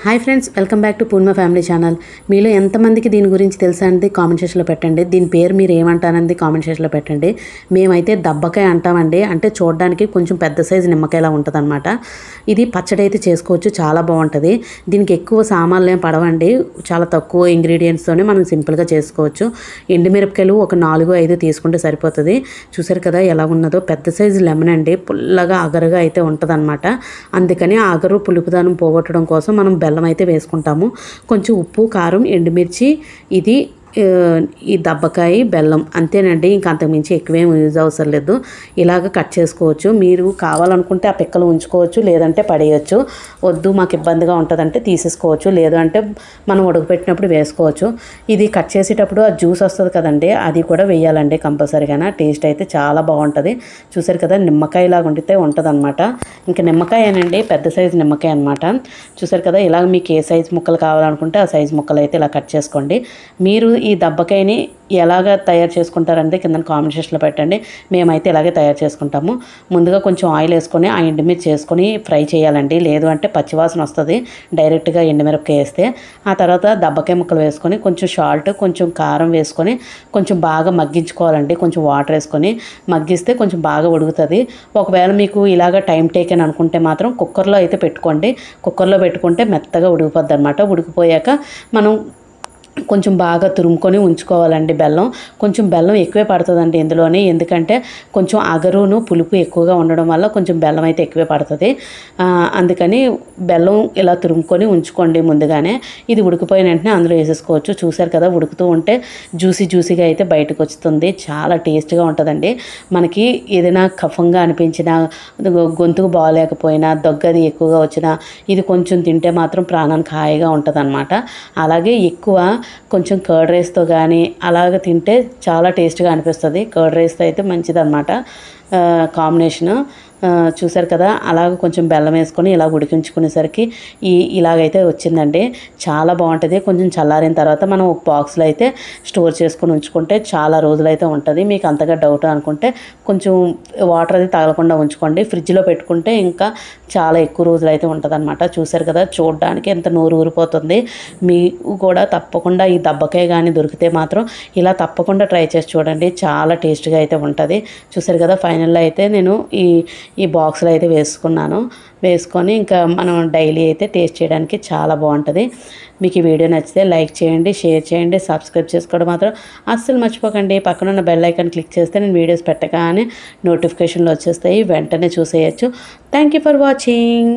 Hi friends, welcome back to Purnima family channel. మీలో ఎంతమందికి దీని గురించి తెలుసా అనేది కామెంట్ సెక్షన్లో పెట్టండి. దీని పేరు మీరు ఏమంటారనేది కామెంట్ సెక్షన్లో పెట్టండి. మేమైతే దబ్బకాయ అంటామండి. అంటే చూడడానికి కొంచెం పెద్ద సైజు నిమ్మకాయలా ఉంటుంది అనమాట. ఇది పచ్చడి అయితే చేసుకోవచ్చు, చాలా బాగుంటుంది. దీనికి ఎక్కువ సామాన్లు ఏం పడవండి, చాలా తక్కువ ఇంగ్రీడియంట్స్తోనే మనం సింపుల్గా చేసుకోవచ్చు. ఎండుమిరపకాయలు ఒక 4-5 తీసుకుంటే సరిపోతుంది. చూసారు కదా ఎలా ఉన్నదో, పెద్ద సైజు లెమన్ అండి, పుల్లగా అగరుగా అయితే ఉంటుంది అనమాట. అందుకని ఆ అగరు పులుపుదానం పోగొట్టడం కోసం మనం బెల్లం అయితే వేసుకుంటాము. కొంచెం ఉప్పు, కారం, ఎండుమిర్చి, ఇది ఈ దబ్బకాయ, బెల్లం అంతేనండి. ఇంకా అంతకుమించి ఎక్కువేం యూజ్ అవసరం లేదు. ఇలాగ కట్ చేసుకోవచ్చు. మీరు కావాలనుకుంటే ఆ పిక్కలు ఉంచుకోవచ్చు, లేదంటే పడేయచ్చు. వద్దు మాకు ఇబ్బందిగా ఉంటుందంటే తీసేసుకోవచ్చు, లేదు అంటే మనం ఉడకపెట్టినప్పుడు వేసుకోవచ్చు. ఇది కట్ చేసేటప్పుడు ఆ జ్యూస్ వస్తుంది కదండి, అది కూడా వేయాలండి కంపల్సరీగా. టేస్ట్ అయితే చాలా బాగుంటుంది. చూసారు కదా, నిమ్మకాయలాగా ఉండితే ఉంటుంది అనమాట. ఇంకా నిమ్మకాయనండి, పెద్ద సైజు నిమ్మకాయ అనమాట. చూసారు కదా, ఇలాగ మీకు ఏ సైజు ముక్కలు కావాలనుకుంటే ఆ సైజు ముక్కలు అయితే ఇలా కట్ చేసుకోండి. మీరు ఈ దబ్బకాయని ఎలాగ తయారు చేసుకుంటారంటే కింద కామెంట్ సెక్షన్లో పెట్టండి. మేమైతే ఇలాగే తయారు చేసుకుంటాము. ముందుగా కొంచెం ఆయిల్ వేసుకొని ఆ ఎండుమిర్చి వేసుకొని ఫ్రై చేయాలండి, లేదు అంటే పచ్చివాసన వస్తుంది డైరెక్ట్గా ఎండుమిరపకాయ వేస్తే. ఆ తర్వాత దబ్బకాయ ముక్కలు వేసుకొని కొంచెం సాల్ట్, కొంచెం కారం వేసుకొని కొంచెం బాగా మగ్గించుకోవాలండి. కొంచెం వాటర్ వేసుకొని మగ్గిస్తే కొంచెం బాగా ఉడుకుతుంది. ఒకవేళ మీకు ఇలాగ టైం టేకెన్ అనుకుంటే మాత్రం కుక్కర్లో అయితే పెట్టుకోండి. కుక్కర్లో పెట్టుకుంటే మెత్తగా ఉడికిపోద్ది అనమాట. ఉడికిపోయాక మనం కొంచెం బాగా తురుముకొని ఉంచుకోవాలండి. కొంచెం బెల్లం ఎక్కువే పడుతుందండి ఇందులోనే, ఎందుకంటే కొంచెం అగరును పులుపు ఎక్కువగా ఉండడం వల్ల కొంచెం బెల్లం అయితే ఎక్కువే పడుతుంది. అందుకని బెల్లం ఇలా తురుముకొని ఉంచుకోండి ముందుగానే. ఇది ఉడికిపోయిన వెంటనే అందులో వేసేసుకోవచ్చు. చూసారు కదా, ఉడుకుతూ ఉంటే జ్యూసీగా అయితే బయటకు వస్తుంది. చాలా టేస్ట్గా ఉంటుందండి. మనకి ఏదైనా కఫంగా అనిపించినా, గొంతుకు బాగోలేకపోయినా, దగ్గది ఎక్కువగా వచ్చినా ఇది కొంచెం తింటే మాత్రం ప్రాణానికి హాయిగా ఉంటుంది అనమాట. అలాగే ఎక్కువ కొంచెం కర్డ్ రైస్తో కానీ అలాగ తింటే చాలా టేస్ట్గా అనిపిస్తుంది. కర్డ్ రైస్తో అయితే మంచిదన్నమాట కాంబినేషను. చూసారు కదా, అలాగ కొంచెం బెల్లం వేసుకొని ఇలా ఉడికించుకునేసరికి ఇలాగైతే వచ్చిందండి. చాలా బాగుంటుంది. కొంచెం చల్లారిన తర్వాత మనం ఒక బాక్స్లో అయితే స్టోర్ చేసుకొని ఉంచుకుంటే చాలా రోజులైతే ఉంటుంది. మీకు అంతగా డౌట్ అనుకుంటే కొంచెం వాటర్ అది తగలకుండా ఉంచుకోండి. ఫ్రిడ్జ్లో పెట్టుకుంటే ఇంకా చాలా ఎక్కువ రోజులు అయితే ఉంటుంది అనమాట. చూసారు కదా, చూడడానికి ఎంత నోరు ఊరిపోతుంది. మీకు కూడా తప్పకుండా ఈ దబ్బకాయ కానీ దొరికితే మాత్రం ఇలా తప్పకుండా ట్రై చేసి చూడండి, చాలా టేస్ట్గా అయితే ఉంటుంది. చూసారు కదా, ఫైనల్లో అయితే నేను ఈ బాక్స్లో అయితే వేసుకొని ఇంకా మనం డైలీ అయితే టేస్ట్ చేయడానికి చాలా బాగుంటుంది. మీకు ఈ వీడియో నచ్చితే లైక్ చేయండి, షేర్ చేయండి, సబ్స్క్రైబ్ చేసుకోవడం మాత్రం అస్సలు మర్చిపోకండి. పక్కన ఉన్న బెల్ ఐకాన్ క్లిక్ చేస్తే నేను వీడియోస్ పెట్టగానే నోటిఫికేషన్లు వచ్చేస్తాయి, వెంటనే చూసేయచ్చు. Thank you for watching.